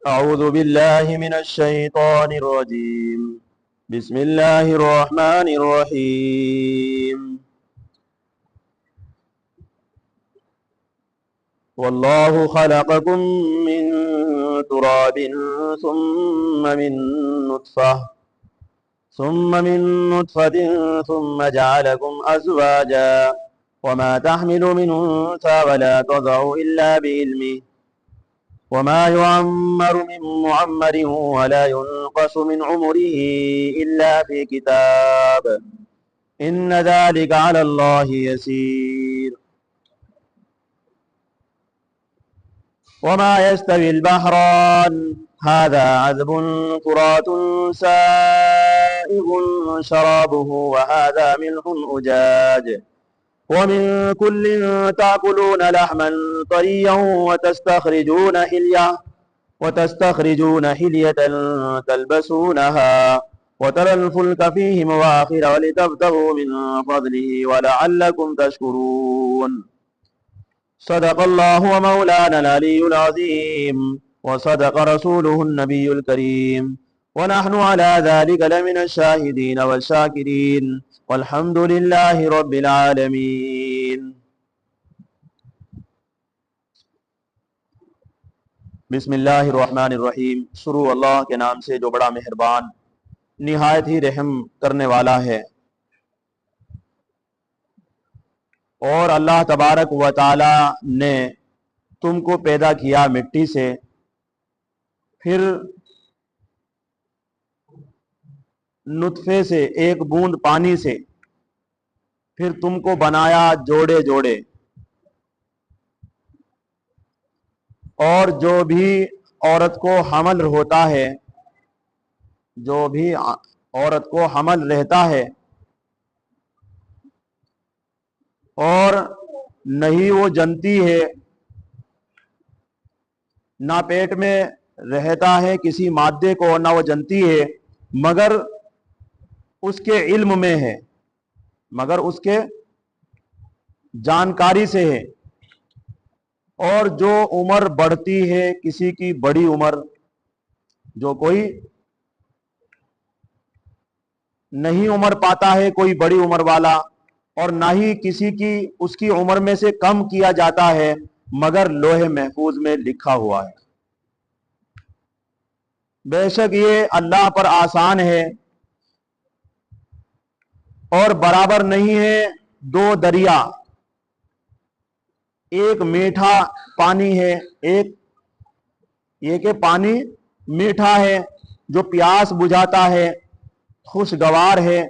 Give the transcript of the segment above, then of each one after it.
أعوذ بالله من الشيطان الرجيم. بسم الله الرحمن الرحيم. والله خلقكم من تراب ثم من نطفة ثم جعلكم أزواجا وما تحمل من أنثى ولا تضع إلا بعلمه وما يعمر من معمر ولا ينقص من عمره إلا في كتاب إن ذلك على الله يسير. وما يستوي البحران هذا عذب فرات سائغ شرابه وهذا ملح أجاج ومن كل تأكلون لحما طريا وتستخرجون حلية تلبسونها وترى الفلك فيه مواخر ولتبتغوا من فضله ولعلكم تشكرون. صدق الله ومولانا العلي العظيم وصدق رسوله النبي الكريم ونحن على ذلك لمن الشاهدين والشاكرين والحمد لله رب العالمين. بسم اللہ الرحمن الرحیم. شروع اللہ کے نام سے جو بڑا مہربان نہایت ہی رحم کرنے والا ہے. اور اللہ تبارک و تعالی نے تم کو پیدا کیا مٹی سے، پھر نطفے سے، ایک بوند پانی سے، پھر تم کو بنایا جوڑے جوڑے. اور جو بھی عورت کو حمل ہوتا ہے، جو بھی عورت کو حمل رہتا ہے اور نہیں وہ جنتی ہے، نہ پیٹ میں رہتا ہے کسی مادے کو، نہ وہ جنتی ہے، مگر اس کے علم میں ہے، مگر اس کے جانکاری سے ہے. اور جو عمر بڑھتی ہے، کسی کی بڑی عمر، جو کوئی نہیں عمر پاتا ہے کوئی بڑی عمر والا، اور نہ ہی کسی کی اس کی عمر میں سے کم کیا جاتا ہے، مگر لوح محفوظ میں لکھا ہوا ہے. بے شک یہ اللہ پر آسان ہے اور برابر نہیں ہے دو دریا. ایک میٹھا پانی ہے، ایک یہ کہ پانی میٹھا ہے جو پیاس بجھاتا ہے، خوشگوار ہے،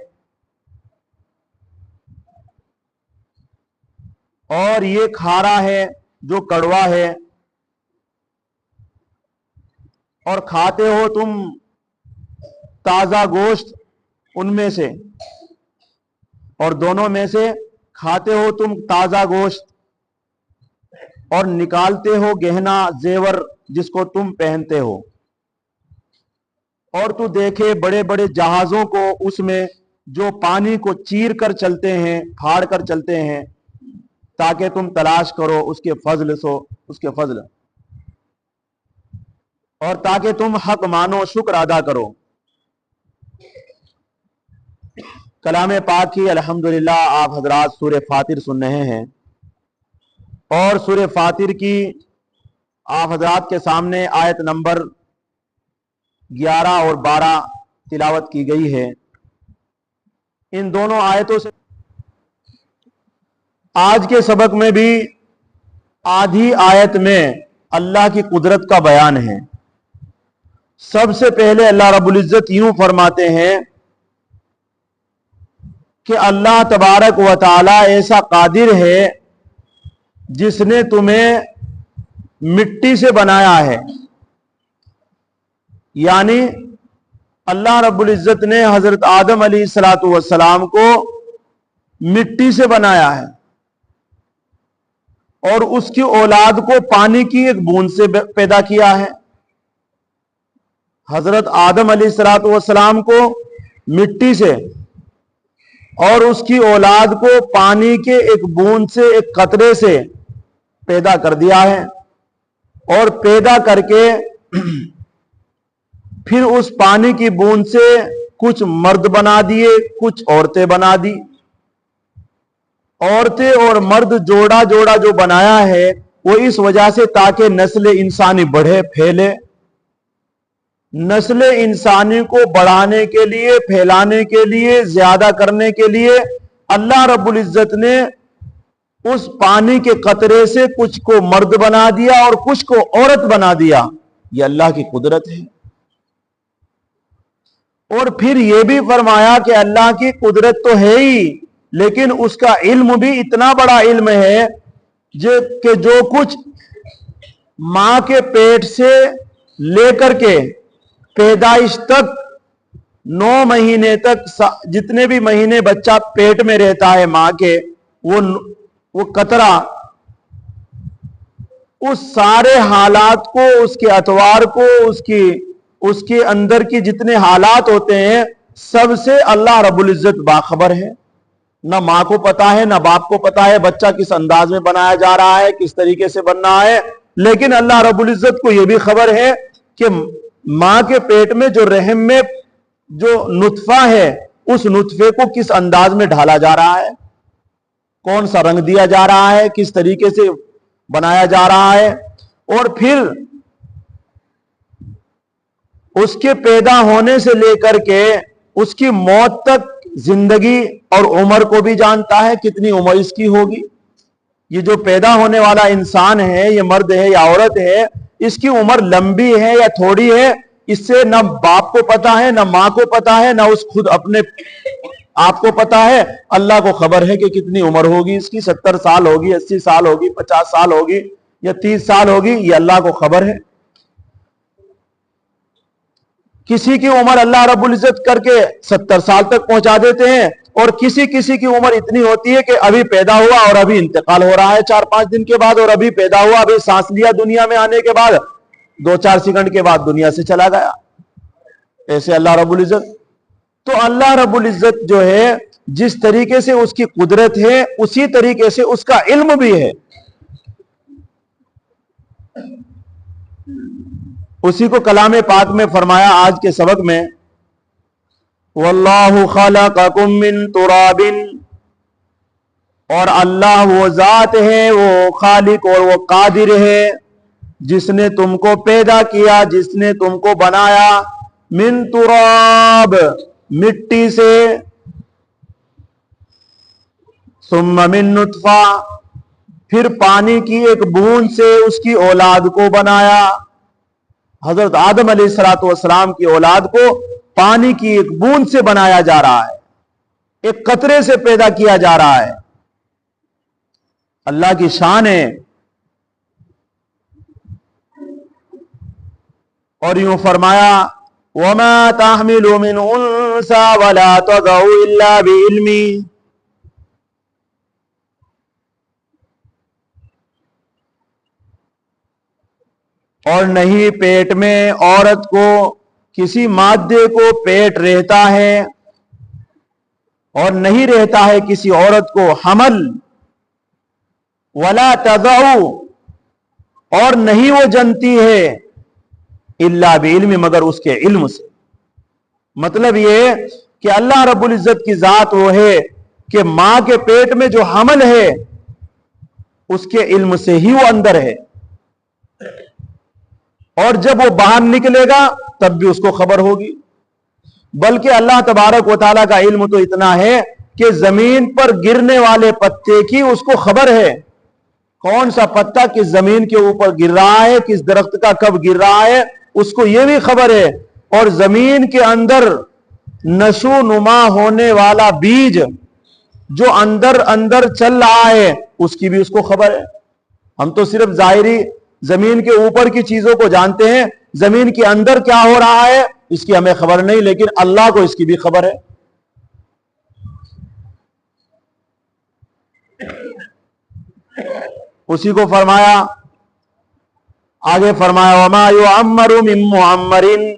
اور یہ کھارا ہے جو کڑوا ہے. اور کھاتے ہو تم تازہ گوشت ان میں سے، اور دونوں میں سے کھاتے ہو تم تازہ گوشت اور نکالتے ہو گہنا زیور جس کو تم پہنتے ہو. اور تو دیکھے بڑے بڑے جہازوں کو اس میں جو پانی کو چیر کر چلتے ہیں، پھاڑ کر چلتے ہیں، تاکہ تم تلاش کرو اس کے فضل اور تاکہ تم حق مانو، شکر ادا کرو. کلام پاک کی الحمدللہ آپ حضرات سورہ فاطر سن رہے ہیں، اور سورہ فاطر کی آپ حضرات کے سامنے آیت نمبر 11 اور 12 تلاوت کی گئی ہے. ان دونوں آیتوں سے آج کے سبق میں بھی آدھی آیت میں اللہ کی قدرت کا بیان ہے. سب سے پہلے اللہ رب العزت یوں فرماتے ہیں کہ اللہ تبارک و تعالی ایسا قادر ہے جس نے تمہیں مٹی سے بنایا ہے. یعنی اللہ رب العزت نے حضرت آدم علیہ السلام کو مٹی سے بنایا ہے، اور اس کی اولاد کو پانی کی ایک بوند سے پیدا کیا ہے. حضرت آدم علیہ السلام کو مٹی سے اور اس کی اولاد کو پانی کے ایک بوند سے، ایک قطرے سے پیدا کر دیا ہے. اور پیدا کر کے پھر اس پانی کی بوند سے کچھ مرد بنا دیے، کچھ عورتیں بنا دی۔ عورتیں اور مرد جوڑا جوڑا جو بنایا ہے وہ اس وجہ سے تاکہ نسل انسانی بڑھے پھیلے۔ نسل انسانی کو بڑھانے کے لیے، پھیلانے کے لیے، زیادہ کرنے کے لیے اللہ رب العزت نے اس پانی کے قطرے سے کچھ کو مرد بنا دیا اور کچھ کو عورت بنا دیا۔ یہ اللہ کی قدرت ہے۔ اور پھر یہ بھی فرمایا کہ اللہ کی قدرت تو ہے ہی، لیکن اس کا علم بھی اتنا بڑا علم ہے کہ جو کچھ ماں کے پیٹ سے لے کر کے پیدائش تک 9 مہینے تک جتنے بھی مہینے بچہ پیٹ میں رہتا ہے ماں کے، وہ قطرہ اس سارے حالات کو، اس کے اطوار کو، اس کے اندر کی جتنے حالات ہوتے ہیں سب سے اللہ رب العزت باخبر ہے۔ نہ ماں کو پتا ہے، نہ باپ کو پتا ہے بچہ کس انداز میں بنایا جا رہا ہے، کس طریقے سے بننا ہے، لیکن اللہ رب العزت کو یہ بھی خبر ہے کہ ماں کے پیٹ میں جو رحم میں جو نطفہ ہے اس نطفے کو کس انداز میں ڈھالا جا رہا ہے، کون سا رنگ دیا جا رہا ہے، کس طریقے سے بنایا جا رہا ہے، اور پھر اس کے پیدا ہونے سے لے کر کے اس کی موت تک زندگی اور عمر کو بھی جانتا ہے، کتنی عمر اس کی ہوگی۔ یہ جو پیدا ہونے والا انسان ہے، یہ مرد ہے یا عورت ہے، اس کی عمر لمبی ہے یا تھوڑی ہے، اس سے نہ باپ کو پتا ہے، نہ ماں کو پتا ہے، نہ اس خود اپنے آپ کو پتا ہے۔ اللہ کو خبر ہے کہ کتنی عمر ہوگی اس کی، 70 سال ہوگی، 80 سال ہوگی، 50 سال ہوگی یا 30 سال ہوگی، یہ اللہ کو خبر ہے۔ کسی کی عمر اللہ رب العزت کر کے 70 سال تک پہنچا دیتے ہیں، اور کسی کی عمر اتنی ہوتی ہے کہ ابھی پیدا ہوا اور ابھی انتقال ہو رہا ہے 4-5 دن کے بعد، اور ابھی پیدا ہوا، ابھی سانس لیا دنیا میں آنے کے بعد 2-4 سیکنڈ کے بعد دنیا سے چلا گیا۔ ایسے اللہ رب العزت، تو اللہ رب العزت جو ہے جس طریقے سے اس کی قدرت ہے اسی طریقے سے اس کا علم بھی ہے۔ اسی کو کلام پاک میں فرمایا آج کے سبق میں، واللہ خلقکم من تراب، اور اللہ وہ ذات ہے، وہ خالق اور وہ قادر ہے جس نے تم کو پیدا کیا، جس نے تم کو بنایا، من تراب مٹی سے، ثم من نطفہ پھر پانی کی ایک بوند سے اس کی اولاد کو بنایا۔ حضرت آدم علیہ السلام کی اولاد کو پانی کی ایک بوند سے بنایا جا رہا ہے، ایک قطرے سے پیدا کیا جا رہا ہے۔ اللہ کی شان ہے۔ اور یوں فرمایا، وَمَا تَحْمِلُ مِنْ أُنْثَىٰ وَلَا تَضَعُ إِلَّا بِعِلْمِهِ، اور نہیں پیٹ میں عورت کو کسی مادے کو پیٹ رہتا ہے، اور نہیں رہتا ہے کسی عورت کو حمل، وَلَا تَضَعُ اور نہیں وہ جنتی ہے، الا بعلم مگر اس کے علم سے۔ مطلب یہ کہ اللہ رب العزت کی ذات وہ ہے کہ ماں کے پیٹ میں جو حمل ہے اس کے علم سے ہی وہ اندر ہے، اور جب وہ باہر نکلے گا تب بھی اس کو خبر ہوگی۔ بلکہ اللہ تبارک و تعالیٰ کا علم تو اتنا ہے کہ زمین پر گرنے والے پتے کی اس کو خبر ہے، کون سا پتا کس زمین کے اوپر گر رہا ہے، کس درخت کا کب گر رہا ہے، اس کو یہ بھی خبر ہے۔ اور زمین کے اندر نشو نما ہونے والا بیج جو اندر اندر چل رہا ہے اس کی بھی اس کو خبر ہے۔ ہم تو صرف ظاہری زمین کے اوپر کی چیزوں کو جانتے ہیں، زمین کے اندر کیا ہو رہا ہے اس کی ہمیں خبر نہیں، لیکن اللہ کو اس کی بھی خبر ہے۔ اسی کو فرمایا، آگے فرمایا، وَمَا يُعَمَّرُ مِن مُعَمَّرٍ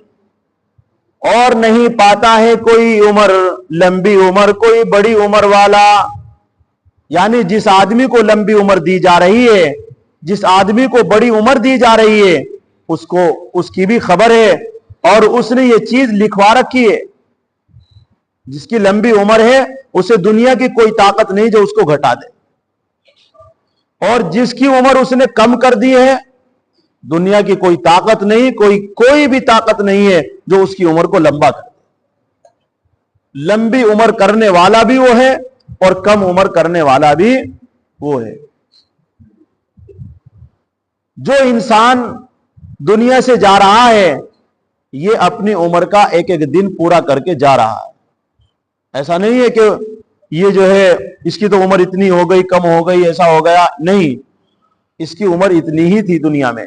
اور نہیں پاتا ہے کوئی عمر، لمبی عمر، کوئی بڑی عمر والا، یعنی جس آدمی کو لمبی عمر دی جا رہی ہے، جس آدمی کو بڑی عمر دی جا رہی ہے اس کو اس کی بھی خبر ہے، اور اس نے یہ چیز لکھوا رکھی ہے. جس کی لمبی عمر ہے اسے دنیا کی کوئی طاقت نہیں جو اس کو گھٹا دے, اور جس کی عمر اس نے کم کر دی ہے دنیا کی کوئی طاقت نہیں, کوئی بھی طاقت نہیں ہے جو اس کی عمر کو لمبا کر دے. لمبی عمر کرنے والا بھی وہ ہے اور کم عمر کرنے والا بھی وہ ہے. جو انسان دنیا سے جا رہا ہے یہ اپنی عمر کا ایک ایک دن پورا کر کے جا رہا ہے. ایسا نہیں ہے کہ یہ جو ہے اس کی تو عمر اتنی ہو گئی, کم ہو گئی, ایسا ہو گیا, نہیں, اس کی عمر اتنی ہی تھی دنیا میں.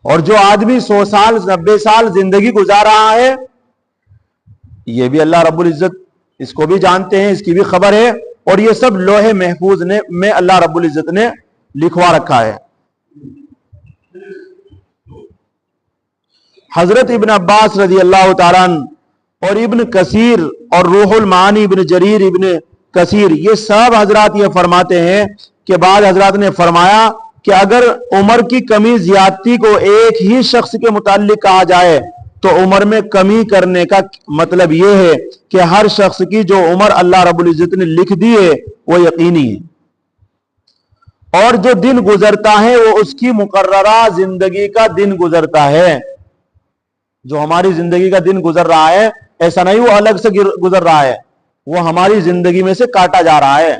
اور جو آدمی 100 سال 90 سال زندگی گزار رہا ہے یہ بھی اللہ رب العزت اس کو بھی جانتے ہیں, اس کی بھی خبر ہے, اور یہ سب لوح محفوظ میں اللہ رب العزت نے لکھوا رکھا ہے. حضرت ابن عباس رضی اللہ تعالیٰ عنہ اور ابن کثیر اور روح المعانی ابن جریر ابن کثیر یہ سب حضرات یہ فرماتے ہیں کہ بعض حضرات نے فرمایا کہ اگر عمر کی کمی زیادتی کو ایک ہی شخص کے متعلق کہا جائے تو عمر میں کمی کرنے کا مطلب یہ ہے کہ ہر شخص کی جو عمر اللہ رب العزت نے لکھ دی ہے وہ یقینی ہے, اور جو دن گزرتا ہے وہ اس کی مقررہ زندگی کا دن گزرتا ہے. جو ہماری زندگی کا دن گزر رہا ہے ایسا نہیں وہ الگ سے گزر رہا ہے, وہ ہماری زندگی میں سے کاٹا جا رہا ہے.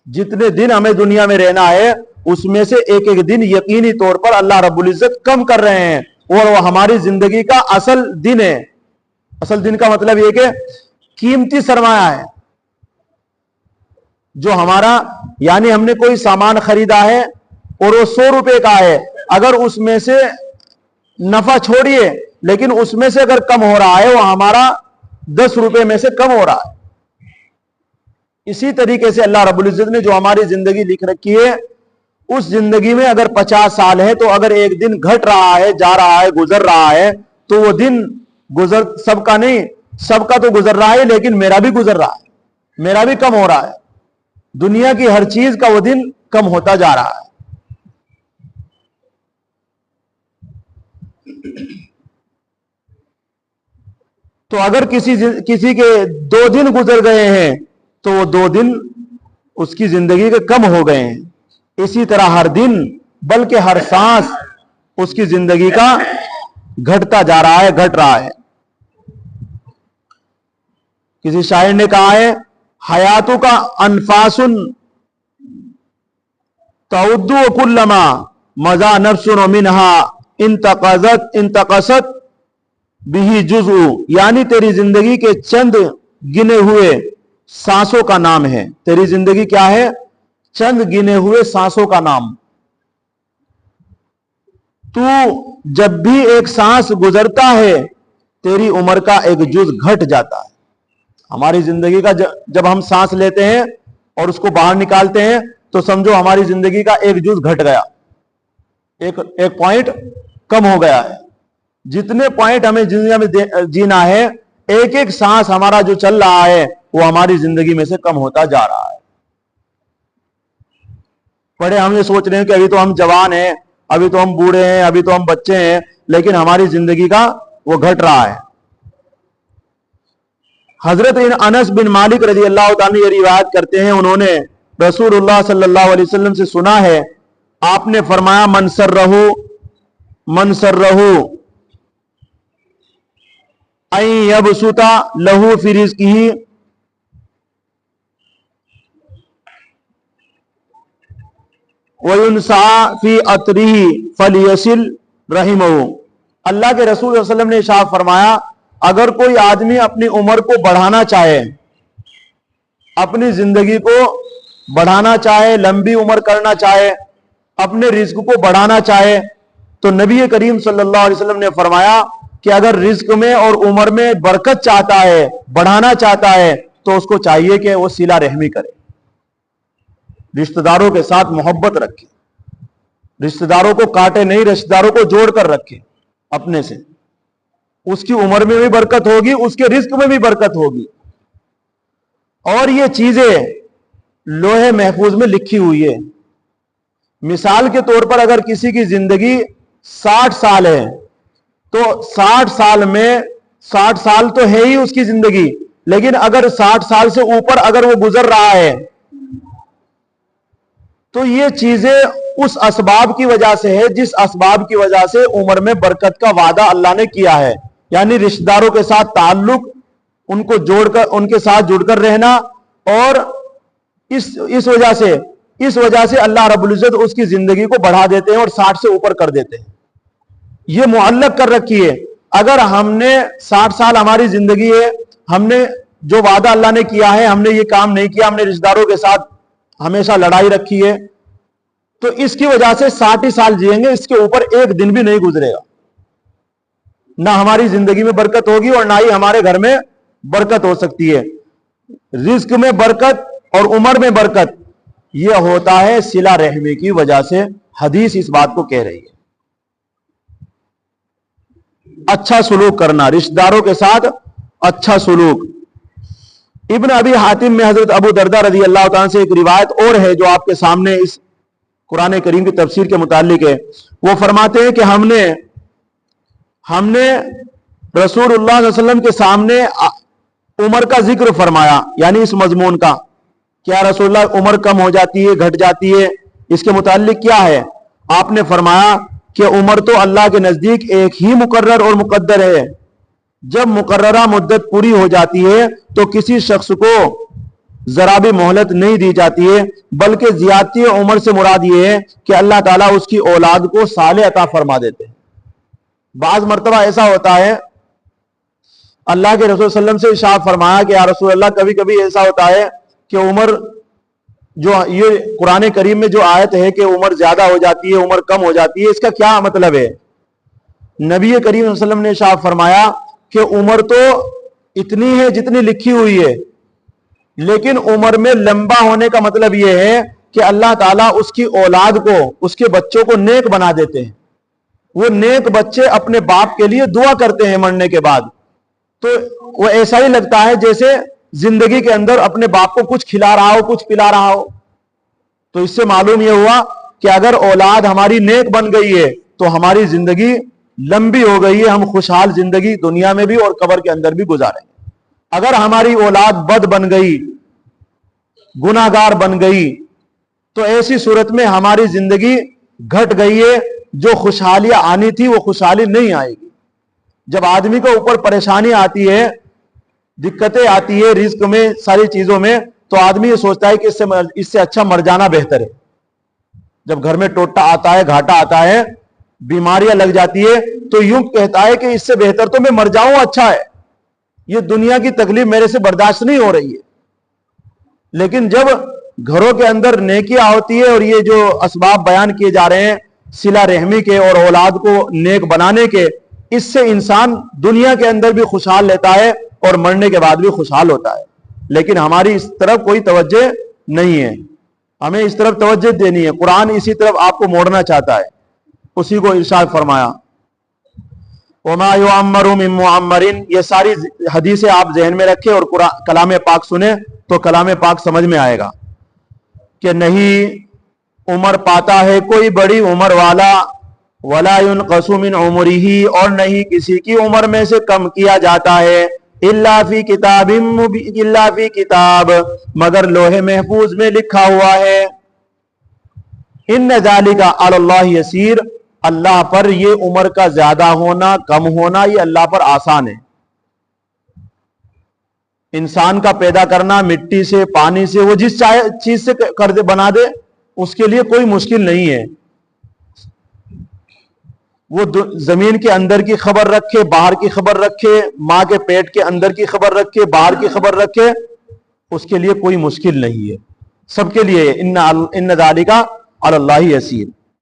جتنے دن ہمیں دنیا میں رہنا ہے اس میں سے ایک ایک دن یقینی طور پر اللہ رب العزت کم کر رہے ہیں, اور وہ ہماری زندگی کا اصل دن ہے. اصل دن کا مطلب یہ کہ قیمتی سرمایہ ہے جو ہمارا, یعنی ہم نے کوئی سامان خریدا ہے اور وہ 100 روپے کا ہے, اگر اس میں سے نفع چھوڑیے لیکن اس میں سے اگر کم ہو رہا ہے وہ ہمارا 10 روپے میں سے کم ہو رہا ہے. اسی طریقے سے اللہ رب العزت نے جو ہماری زندگی لکھ رکھی ہے اس زندگی میں اگر 50 سال ہے تو اگر ایک دن گھٹ رہا ہے, جا رہا ہے, گزر رہا ہے تو وہ دن سب کا نہیں, سب کا تو گزر رہا ہے لیکن میرا بھی گزر رہا ہے, میرا بھی کم ہو رہا ہے. دنیا کی ہر چیز کا وہ دن کم ہوتا جا رہا ہے. تو اگر کسی کے 2 دن گزر گئے ہیں تو وہ 2 دن اس کی زندگی کے کم ہو گئے ہیں. اسی طرح ہر دن بلکہ ہر سانس اس کی زندگی کا گھٹتا جا رہا ہے, گھٹ رہا ہے. کسی شاعر نے کہا ہے حیاتو کا انفاس تعدو کلما مزا نفس منہا انتقصت بھی جزء, یعنی تیری زندگی کے چند گنے ہوئے سانسوں کا نام ہے. تیری زندگی کیا ہے؟ چند گنے ہوئے سانسوں کا نام. تو جب بھی ایک سانس گزرتا ہے تیری عمر کا ایک جز گھٹ جاتا ہے. ہماری زندگی کا جب ہم سانس لیتے ہیں اور اس کو باہر نکالتے ہیں تو سمجھو ہماری زندگی کا ایک جز گھٹ گیا, ایک پوائنٹ کم ہو گیا ہے. جتنے پوائنٹ ہمیں دنیا میں جینا ہے ایک ایک سانس ہمارا جو چل رہا ہے وہ ہماری زندگی میں سے کم ہوتا جا رہا ہے. بڑے ہم یہ سوچ رہے ہیں کہ ابھی تو ہم جوان ہیں, ابھی تو ہم بوڑھے ہیں, ابھی تو ہم بچے ہیں, لیکن ہماری زندگی کا وہ گھٹ رہا ہے. حضرت انس بن مالک رضی اللہ تعالی یہ روایت کرتے ہیں, انہوں نے رسول اللہ صلی اللہ علیہ وسلم سے سنا ہے, آپ نے فرمایا من سرہو ان یبسط لہو فی رزقہ وَيُنْسَعَ فِي أَطْرِهِ فَلْيَصِلْ رَحِمَهُ. اللہ کے رسول صلی اللہ علیہ وسلم نے ارشاد فرمایا اگر کوئی آدمی اپنی عمر کو بڑھانا چاہے, اپنی زندگی کو بڑھانا چاہے, لمبی عمر کرنا چاہے, اپنے رزق کو بڑھانا چاہے, تو نبی کریم صلی اللہ علیہ وسلم نے فرمایا کہ اگر رزق میں اور عمر میں برکت چاہتا ہے, بڑھانا چاہتا ہے, تو اس کو چاہیے کہ وہ صلہ رحمی کرے, رشتہ داروں کے ساتھ محبت رکھے, رشتہ داروں کو کاٹے نہیں, رشتہ داروں کو جوڑ کر رکھے اپنے سے. اس کی عمر میں بھی برکت ہوگی, اس کے رزق میں بھی برکت ہوگی. اور یہ چیزیں لوح محفوظ میں لکھی ہوئی ہے. مثال کے طور پر اگر کسی کی زندگی 60 سال ہے تو 60 سال میں 60 سال تو ہے ہی اس کی زندگی، لیکن اگر 60 سال سے اوپر اگر وہ گزر رہا ہے تو یہ چیزیں اس اسباب کی وجہ سے ہے جس اسباب کی وجہ سے عمر میں برکت کا وعدہ اللہ نے کیا ہے، یعنی رشتہ داروں کے ساتھ تعلق، ان کو جوڑ کر، ان کے ساتھ جڑ کر رہنا، اور اس وجہ سے اللہ رب العزت اس کی زندگی کو بڑھا دیتے ہیں اور 60 سے اوپر کر دیتے ہیں۔ یہ معلق کر رکھی ہے، اگر ہم نے 60 سال ہماری زندگی ہے، ہم نے جو وعدہ اللہ نے کیا ہے ہم نے یہ کام نہیں کیا، ہم نے رشتہ داروں کے ساتھ ہمیشہ لڑائی رکھی ہے، تو اس کی وجہ سے 60 سال جئیں گے، اس کے اوپر ایک دن بھی نہیں گزرے گا، نہ ہماری زندگی میں برکت ہوگی اور نہ ہی ہمارے گھر میں برکت ہو سکتی ہے۔ رزق میں برکت اور عمر میں برکت یہ ہوتا ہے صلہ رحمی کی وجہ سے، حدیث اس بات کو کہہ رہی ہے۔ اچھا سلوک کرنا، رشتہ داروں کے ساتھ اچھا سلوک۔ ابن ابی حاتم میں حضرت ابو دردہ رضی اللہ تعالیٰ سے ایک روایت اور ہے جو آپ کے سامنے اس قرآن کریم کی تفسیر کے متعلق ہے۔ وہ فرماتے ہیں کہ ہم نے رسول اللہ صلی اللہ علیہ وسلم کے سامنے عمر کا ذکر فرمایا، یعنی اس مضمون کا، کیا رسول اللہ عمر کم ہو جاتی ہے، گھٹ جاتی ہے، اس کے متعلق کیا ہے؟ آپ نے فرمایا کہ عمر تو اللہ کے نزدیک ایک ہی مقرر اور مقدر ہے، جب مقررہ مدت پوری ہو جاتی ہے تو کسی شخص کو ذرا بھی مہلت نہیں دی جاتی ہے، بلکہ زیادتی عمر سے مراد یہ ہے کہ اللہ تعالیٰ اس کی اولاد کو صالح عطا فرما دیتے ہیں۔ بعض مرتبہ ایسا ہوتا ہے، اللہ کے رسول صلی اللہ علیہ وسلم سے ارشاد فرمایا کہ یا رسول اللہ کبھی کبھی ایسا ہوتا ہے کہ عمر، جو یہ قرآن کریم میں جو آیت ہے کہ عمر زیادہ ہو جاتی ہے، عمر کم ہو جاتی ہے، اس کا کیا مطلب ہے؟ نبی کریم صلی اللہ علیہ وسلم نے ارشاد فرمایا کہ عمر تو اتنی ہے جتنی لکھی ہوئی ہے، لیکن عمر میں لمبا ہونے کا مطلب یہ ہے کہ اللہ تعالیٰ اس کی اولاد کو، اس کے بچوں کو نیک بنا دیتے ہیں۔ وہ نیک بچے اپنے باپ کے لیے دعا کرتے ہیں مرنے کے بعد، تو وہ ایسا ہی لگتا ہے جیسے زندگی کے اندر اپنے باپ کو کچھ کھلا رہا ہو، کچھ پلا رہا ہو۔ تو اس سے معلوم یہ ہوا کہ اگر اولاد ہماری نیک بن گئی ہے تو ہماری زندگی لمبی ہو گئی ہے، ہم خوشحال زندگی دنیا میں بھی اور قبر کے اندر بھی گزاریں گے۔ اگر ہماری اولاد بد بن گئی، گناہگار بن گئی، تو ایسی صورت میں ہماری زندگی گھٹ گئی ہے، جو خوشحالیاں آنی تھی وہ خوشحالی نہیں آئے گی۔ جب آدمی کو اوپر پریشانی آتی ہے، دقتیں آتی ہے رزق میں، ساری چیزوں میں، تو آدمی یہ سوچتا ہے کہ اس سے اچھا مر جانا بہتر ہے۔ جب گھر میں ٹوٹا آتا ہے، گھاٹا آتا ہے، بیماریاں لگ جاتی ہے، تو یوں کہتا ہے کہ اس سے بہتر تو میں مر جاؤں، اچھا ہے، یہ دنیا کی تکلیف میرے سے برداشت نہیں ہو رہی ہے۔ لیکن جب گھروں کے اندر نیکیاں ہوتی ہے اور یہ جو اسباب بیان کیے جا رہے ہیں صلہ رحمی کے اور اولاد کو نیک بنانے کے، اس سے انسان دنیا کے اندر بھی خوشحال لیتا ہے اور مرنے کے بعد بھی خوشحال ہوتا ہے۔ لیکن ہماری اس طرف کوئی توجہ نہیں ہے، ہمیں اس طرف توجہ دینی ہے۔ قرآن اسی طرف آپ کو موڑنا چاہتا ہے، اسی کو ارشاد فرمایا وَمَا يُعَمَّرُ مِن مُعَمَّرٍ۔ یہ ساری حدیثیں آپ ذہن میں رکھیں اور کلام پاک سنیں تو کلام پاک سمجھ میں آئے گا کہ نہیں عمر پاتا ہے کوئی بڑی عمر والا، وَلَا يُنْقَصُ مِنْ عُمُرِهِ، اور نہیں کسی کی عمر میں سے کم کیا جاتا ہے، إِلَّا فِي كِتَابٍ، مگر لوح محفوظ میں لکھا ہوا ہے۔ إِنَّ ذَلِكَ عَلَى اللَّهِ يَسِيرٌ، اللہ پر یہ عمر کا زیادہ ہونا کم ہونا یہ اللہ پر آسان ہے۔ انسان کا پیدا کرنا مٹی سے، پانی سے، وہ جس چیز سے کر دے بنا دے، اس کے لیے کوئی مشکل نہیں ہے۔ وہ زمین کے اندر کی خبر رکھے، باہر کی خبر رکھے، ماں کے پیٹ کے اندر کی خبر رکھے، باہر کی خبر رکھے، اس کے لیے کوئی مشکل نہیں ہے، سب کے لیے۔ ان ذالک علی اللہ یسیر۔